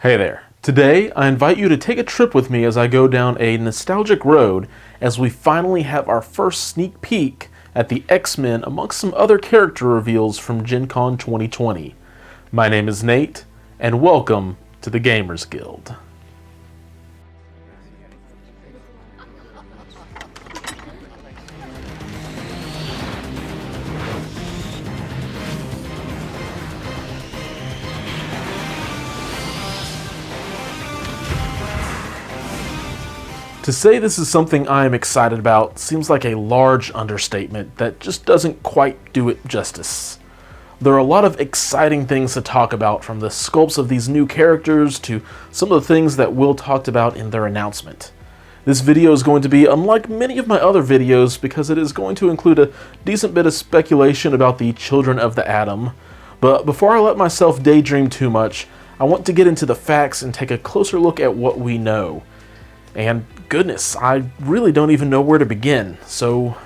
Hey there. Today, I invite you to take a trip with me as I go down a nostalgic road as we finally have our first sneak peek at the X-Men amongst some other character reveals from Gen Con 2020. My name is Nate, and welcome to the Gamers Guild. To say this is something I am excited about seems like a large understatement that just doesn't quite do it justice. There are a lot of exciting things to talk about, from the sculpts of these new characters to some of the things that Will talked about in their announcement. This video is going to be unlike many of my other videos because it is going to include a decent bit of speculation about the Children of the Atom. But before I let myself daydream too much, I want to get into the facts and take a closer look at what we know. And goodness, I really don't even know where to begin, so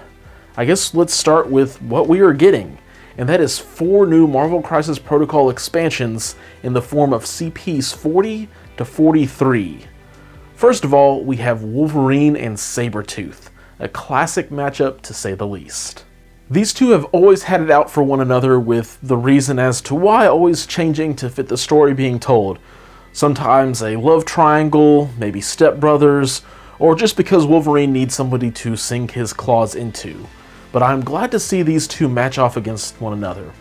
I guess let's start with what we are getting, and that is 4 new Marvel Crisis Protocol expansions in the form of CPs 40 to 43. First of all, we have Wolverine and Sabretooth, a classic matchup to say the least. These two have always had it out for one another, with the reason as to why always changing to fit the story being told. Sometimes a love triangle, maybe stepbrothers, or just because Wolverine needs somebody to sink his claws into. But I'm glad to see these two match off against one another.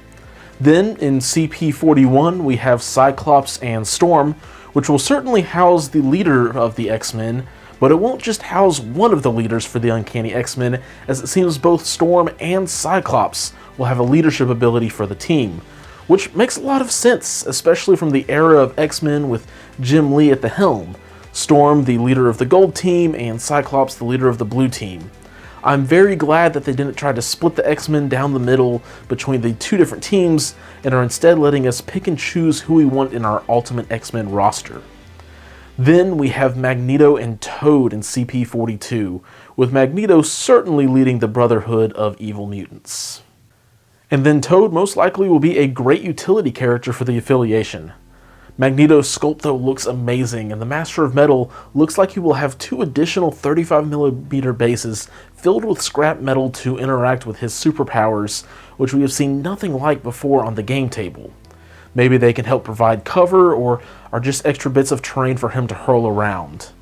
Then, in CP41, we have Cyclops and Storm, which will certainly house the leader of the X-Men, but it won't just house one of the leaders for the Uncanny X-Men, as it seems both Storm and Cyclops will have a leadership ability for the team, which makes a lot of sense, especially from the era of X-Men with Jim Lee at the helm. Storm, the leader of the gold team, and Cyclops, the leader of the blue team. I'm very glad that they didn't try to split the X-Men down the middle between the two different teams, and are instead letting us pick and choose who we want in our Ultimate X-Men roster. Then we have Magneto and Toad in CP42, with Magneto certainly leading the Brotherhood of Evil Mutants. And then Toad most likely will be a great utility character for the affiliation. Magneto's sculpt though looks amazing, and the Master of Metal looks like he will have 2 additional 35mm bases filled with scrap metal to interact with his superpowers, which we have seen nothing like before on the game table. Maybe they can help provide cover, or are just extra bits of terrain for him to hurl around.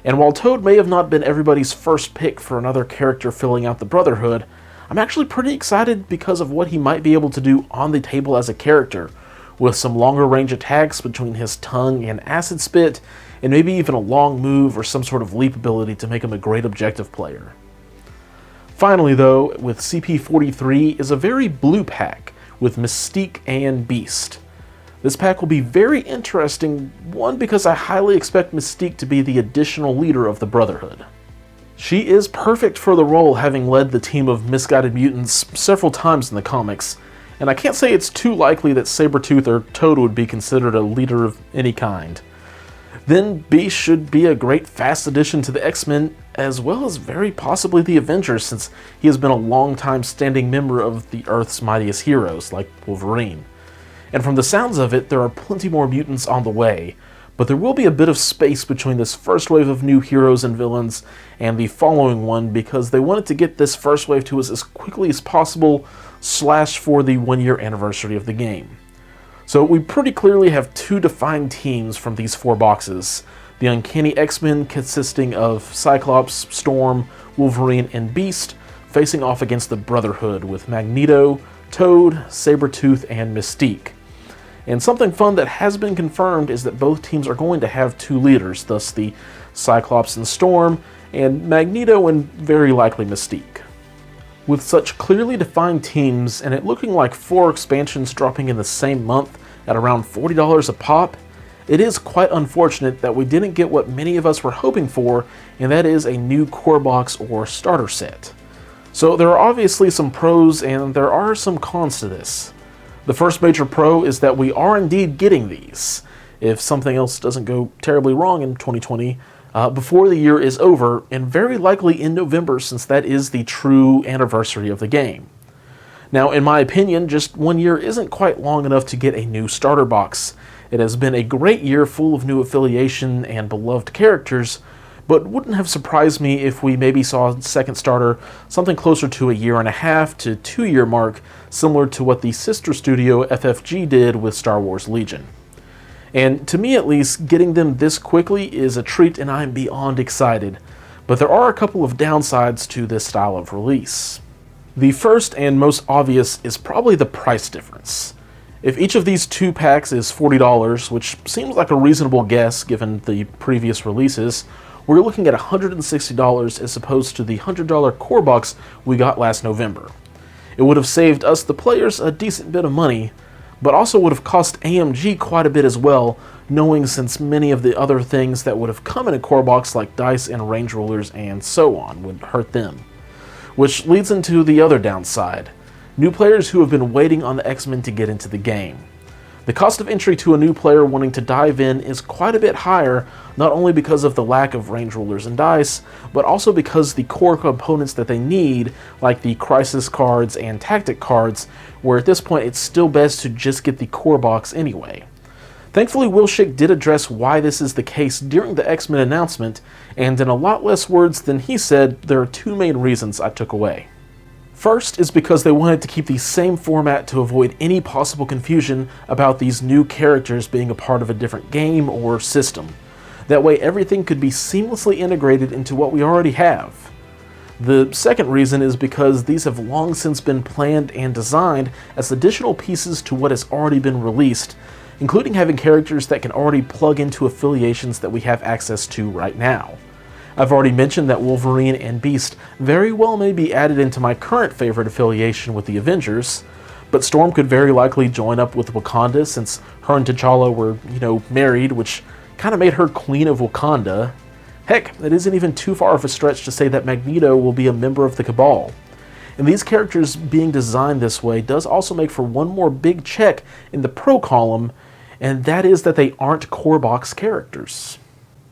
And while Toad may have not been everybody's first pick for another character filling out the Brotherhood, I'm actually pretty excited because of what he might be able to do on the table as a character, with some longer range attacks between his tongue and acid spit, and maybe even a long move or some sort of leap ability to make him a great objective player. Finally though, with CP43 is a very blue pack with Mystique and Beast. This pack will be very interesting, one because I highly expect Mystique to be the additional leader of the Brotherhood. She is perfect for the role, having led the team of misguided mutants several times in the comics, and I can't say it's too likely that Sabretooth or Toad would be considered a leader of any kind. Then Beast should be a great fast addition to the X-Men, as well as very possibly the Avengers, since he has been a long-time standing member of the Earth's mightiest heroes, like Wolverine. And from the sounds of it, there are plenty more mutants on the way, but there will be a bit of space between this first wave of new heroes and villains and the following one, because they wanted to get this first wave to us as quickly as possible, for the 1-year anniversary of the game. So we pretty clearly have 2 defined teams from these 4 boxes. The Uncanny X-Men, consisting of Cyclops, Storm, Wolverine, and Beast, facing off against the Brotherhood with Magneto, Toad, Sabretooth, and Mystique. And something fun that has been confirmed is that both teams are going to have 2 leaders, thus the Cyclops and Storm, and Magneto and very likely Mystique. With such clearly defined teams, and it looking like 4 expansions dropping in the same month at around $40 a pop, it is quite unfortunate that we didn't get what many of us were hoping for, and that is a new core box or starter set. So there are obviously some pros and there are some cons to this. The first major pro is that we are indeed getting these, if something else doesn't go terribly wrong in 2020, before the year is over, and very likely in November, since that is the true anniversary of the game. Now, in my opinion, just 1 year isn't quite long enough to get a new starter box, It has been a great year full of new affiliation and beloved characters, but wouldn't have surprised me if we maybe saw a second starter something closer to a 1.5 to 2 year mark, similar to what the sister studio FFG did with Star Wars Legion. And to me at least, getting them this quickly is a treat and I'm beyond excited. But there are a couple of downsides to this style of release. The first and most obvious is probably the price difference. If each of these 2 packs is $40, which seems like a reasonable guess given the previous releases, we're looking at $160 as opposed to the $100 core box we got last November. It would have saved us, the players, a decent bit of money, but also would have cost AMG quite a bit as well, knowing since many of the other things that would have come in a core box like dice and range rulers and so on would hurt them. Which leads into the other downside, new players who have been waiting on the X-Men to get into the game. The cost of entry to a new player wanting to dive in is quite a bit higher, not only because of the lack of range rulers and dice, but also because the core components that they need, like the crisis cards and tactic cards, where at this point it's still best to just get the core box anyway. Thankfully, Will Schick did address why this is the case during the X-Men announcement, and in a lot less words than he said, there are 2 main reasons I took away. First is because they wanted to keep the same format to avoid any possible confusion about these new characters being a part of a different game or system. That way everything could be seamlessly integrated into what we already have. The second reason is because these have long since been planned and designed as additional pieces to what has already been released, including having characters that can already plug into affiliations that we have access to right now. I've already mentioned that Wolverine and Beast very well may be added into my current favorite affiliation with the Avengers, but Storm could very likely join up with Wakanda since her and T'Challa were, married, which kind of made her Queen of Wakanda. Heck, it isn't even too far of a stretch to say that Magneto will be a member of the Cabal. And these characters being designed this way does also make for one more big check in the pro column, and that is that they aren't core box characters.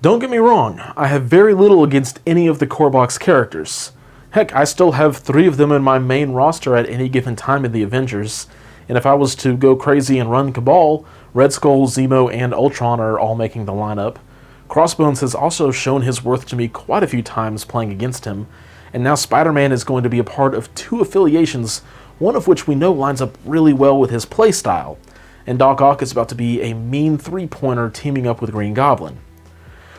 Don't get me wrong, I have very little against any of the core box characters. Heck, I still have 3 of them in my main roster at any given time in the Avengers, and if I was to go crazy and run Cabal, Red Skull, Zemo, and Ultron are all making the lineup. Crossbones has also shown his worth to me quite a few times playing against him, and now Spider-Man is going to be a part of 2 affiliations, one of which we know lines up really well with his playstyle, and Doc Ock is about to be a mean 3-pointer teaming up with Green Goblin.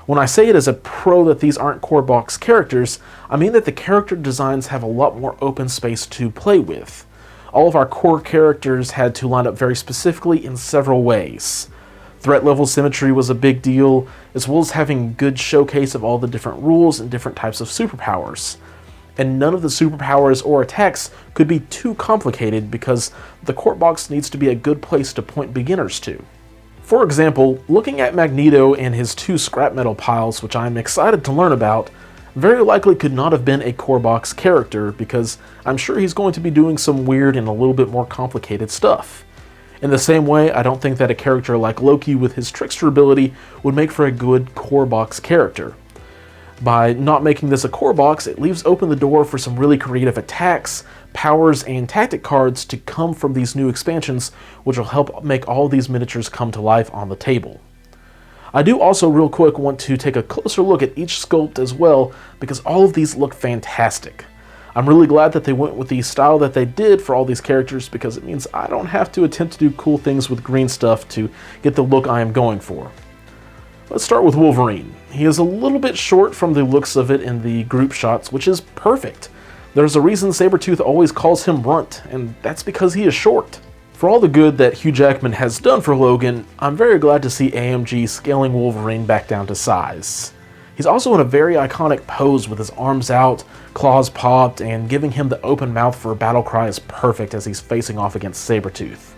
When I say it as a pro that these aren't core box characters, I mean that the character designs have a lot more open space to play with. All of our core characters had to line up very specifically in several ways. Threat level symmetry was a big deal, as well as having good showcase of all the different rules and different types of superpowers. And none of the superpowers or attacks could be too complicated because the core box needs to be a good place to point beginners to. For example, looking at Magneto and his 2 scrap metal piles, which I'm excited to learn about, very likely could not have been a core box character because I'm sure he's going to be doing some weird and a little bit more complicated stuff. In the same way, I don't think that a character like Loki with his trickster ability would make for a good core box character. By not making this a core box, it leaves open the door for some really creative attacks, powers, and tactic cards to come from these new expansions, which will help make all these miniatures come to life on the table. I do also real quick want to take a closer look at each sculpt as well, because all of these look fantastic. I'm really glad that they went with the style that they did for all these characters, because it means I don't have to attempt to do cool things with green stuff to get the look I am going for. Let's start with Wolverine. He is a little bit short from the looks of it in the group shots, which is perfect. There's a reason Sabretooth always calls him Runt, and that's because he is short. For all the good that Hugh Jackman has done for Logan, I'm very glad to see AMG scaling Wolverine back down to size. He's also in a very iconic pose with his arms out, claws popped, and giving him the open mouth for a battle cry is perfect as he's facing off against Sabretooth.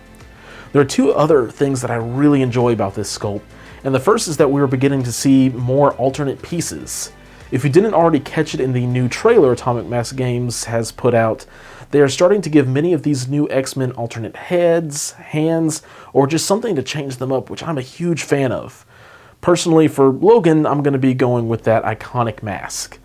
There are 2 other things that I really enjoy about this sculpt, and the first is that we are beginning to see more alternate pieces. If you didn't already catch it in the new trailer Atomic Mass Games has put out, they are starting to give many of these new X-Men alternate heads, hands, or just something to change them up, which I'm a huge fan of. Personally, for Logan, I'm going to be going with that iconic mask.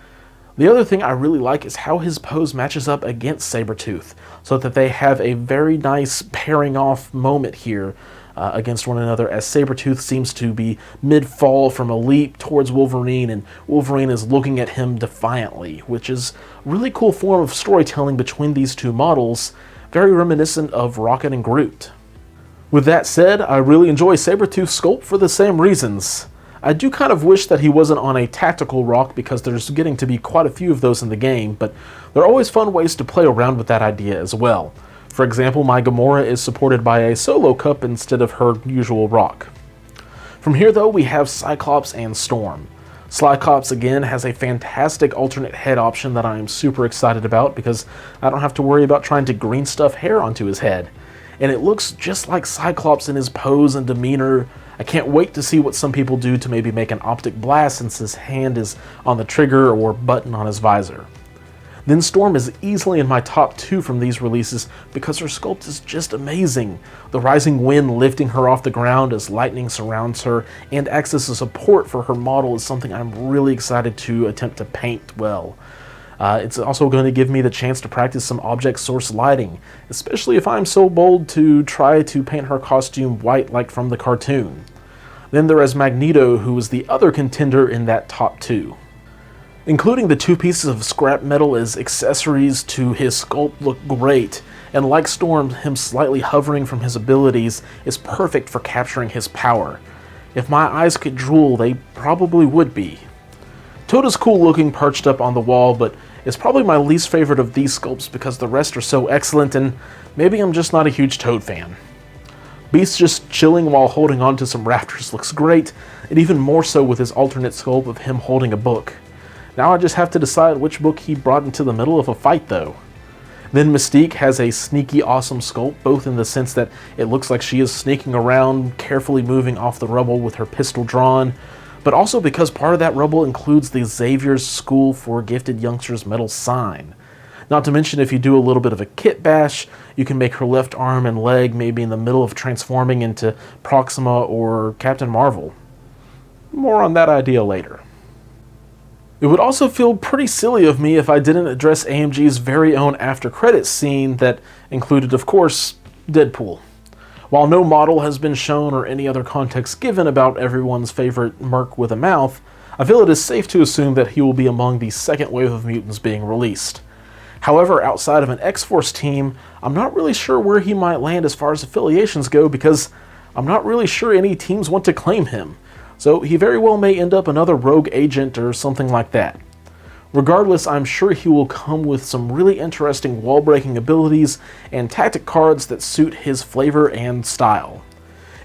The other thing I really like is how his pose matches up against Sabretooth, so that they have a very nice pairing off moment here, against one another, as Sabretooth seems to be mid-fall from a leap towards Wolverine, and Wolverine is looking at him defiantly, which is a really cool form of storytelling between these two models, very reminiscent of Rocket and Groot. With that said, I really enjoy Sabretooth's sculpt for the same reasons. I do kind of wish that he wasn't on a tactical rock, because there's getting to be quite a few of those in the game, but there are always fun ways to play around with that idea as well. For example, my Gamora is supported by a solo cup instead of her usual rock. From here though, we have Cyclops and Storm. Cyclops again has a fantastic alternate head option that I am super excited about, because I don't have to worry about trying to green stuff hair onto his head. And it looks just like Cyclops in his pose and demeanor. I can't wait to see what some people do to maybe make an optic blast since his hand is on the trigger or button on his visor. Then Storm is easily in my top 2 from these releases because her sculpt is just amazing. The rising wind lifting her off the ground as lightning surrounds her and acts as a support for her model is something I'm really excited to attempt to paint well. It's also going to give me the chance to practice some object source lighting, especially if I'm so bold to try to paint her costume white like from the cartoon. Then there is Magneto, who is the other contender in that top 2. Including the 2 pieces of scrap metal as accessories to his sculpt look great, and like Storm, him slightly hovering from his abilities is perfect for capturing his power. If my eyes could drool, they probably would be. Toad is cool looking perched up on the wall, but is probably my least favorite of these sculpts because the rest are so excellent, and maybe I'm just not a huge Toad fan. Beast just chilling while holding on to some rafters looks great, and even more so with his alternate sculpt of him holding a book. Now I just have to decide which book he brought into the middle of a fight though. Then Mystique has a sneaky awesome sculpt, both in the sense that it looks like she is sneaking around, carefully moving off the rubble with her pistol drawn, but also because part of that rubble includes the Xavier's School for Gifted Youngsters metal sign. Not to mention, if you do a little bit of a kit bash, you can make her left arm and leg maybe in the middle of transforming into Proxima or Captain Marvel. More on that idea later. It would also feel pretty silly of me if I didn't address AMG's very own after credits scene that included, of course, Deadpool. While no model has been shown or any other context given about everyone's favorite merc with a mouth, I feel it is safe to assume that he will be among the second wave of mutants being released. However, outside of an X-Force team, I'm not really sure where he might land as far as affiliations go, because I'm not really sure any teams want to claim him. So he very well may end up another rogue agent or something like that. Regardless, I'm sure he will come with some really interesting wall-breaking abilities and tactic cards that suit his flavor and style.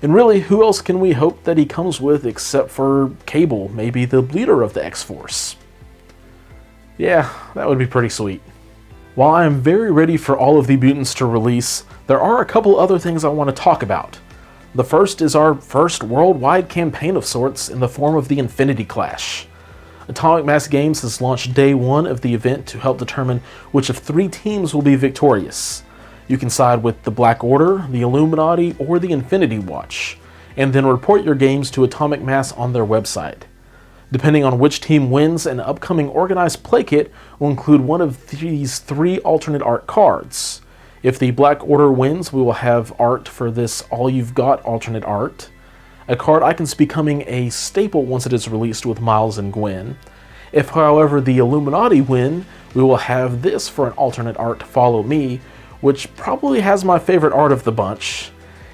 And really, who else can we hope that he comes with except for Cable, maybe the leader of the X-Force? Yeah, that would be pretty sweet. While I am very ready for all of the mutants to release, there are a couple other things I want to talk about. The first is our first worldwide campaign of sorts in the form of the Infinity Clash. Atomic Mass Games has launched day 1 of the event to help determine which of 3 teams will be victorious. You can side with the Black Order, the Illuminati, or the Infinity Watch, and then report your games to Atomic Mass on their website. Depending on which team wins, an upcoming organized play kit will include one of these 3 alternate art cards. If the Black Order wins, we will have art for this All You've Got alternate art. A card icons becoming a staple once it is released with Miles and Gwen. If, however, the Illuminati win, we will have this for an alternate art Follow Me, which probably has my favorite art of the bunch.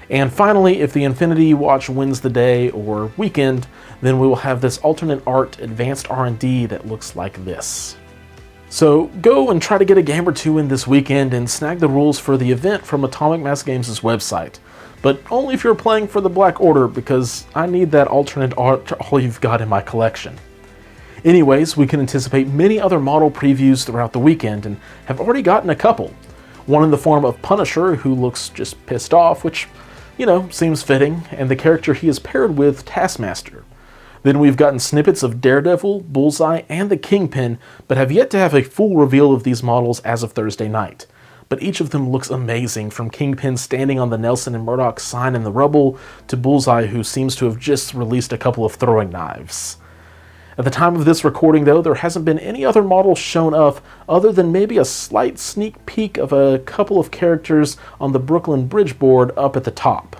And finally, if the Infinity Watch wins the day or weekend, then we will have this alternate art Advanced R&D that looks like this. So go and try to get a game or 2 in this weekend and snag the rules for the event from Atomic Mass Games' website. But only if you're playing for the Black Order, because I need that alternate art All You've Got in my collection. Anyways, we can anticipate many other model previews throughout the weekend, and have already gotten a couple. One in the form of Punisher, who looks just pissed off, which, seems fitting, and the character he is paired with, Taskmaster. Then we've gotten snippets of Daredevil, Bullseye, and the Kingpin, but have yet to have a full reveal of these models as of Thursday night. But each of them looks amazing, from Kingpin standing on the Nelson and Murdoch sign in the rubble, to Bullseye, who seems to have just released a couple of throwing knives. At the time of this recording, though, there hasn't been any other models shown up, other than maybe a slight sneak peek of a couple of characters on the Brooklyn Bridge board up at the top.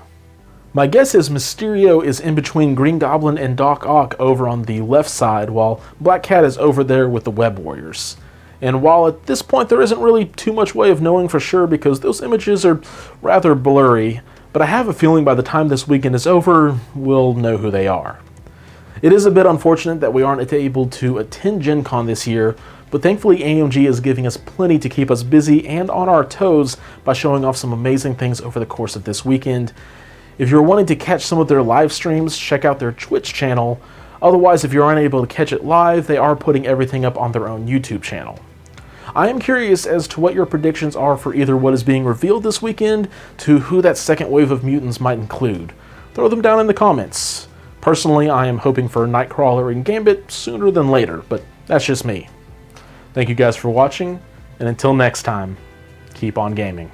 My guess is Mysterio is in between Green Goblin and Doc Ock over on the left side, while Black Cat is over there with the Web Warriors. And while at this point there isn't really too much way of knowing for sure because those images are rather blurry, but I have a feeling by the time this weekend is over, we'll know who they are. It is a bit unfortunate that we aren't able to attend Gen Con this year, but thankfully AMG is giving us plenty to keep us busy and on our toes by showing off some amazing things over the course of this weekend. If you're wanting to catch some of their live streams, check out their Twitch channel. Otherwise, if you're unable to catch it live, they are putting everything up on their own YouTube channel. I am curious as to what your predictions are for either what is being revealed this weekend to who that second wave of mutants might include. Throw them down in the comments. Personally, I am hoping for Nightcrawler and Gambit sooner than later, but that's just me. Thank you guys for watching, and until next time, keep on gaming.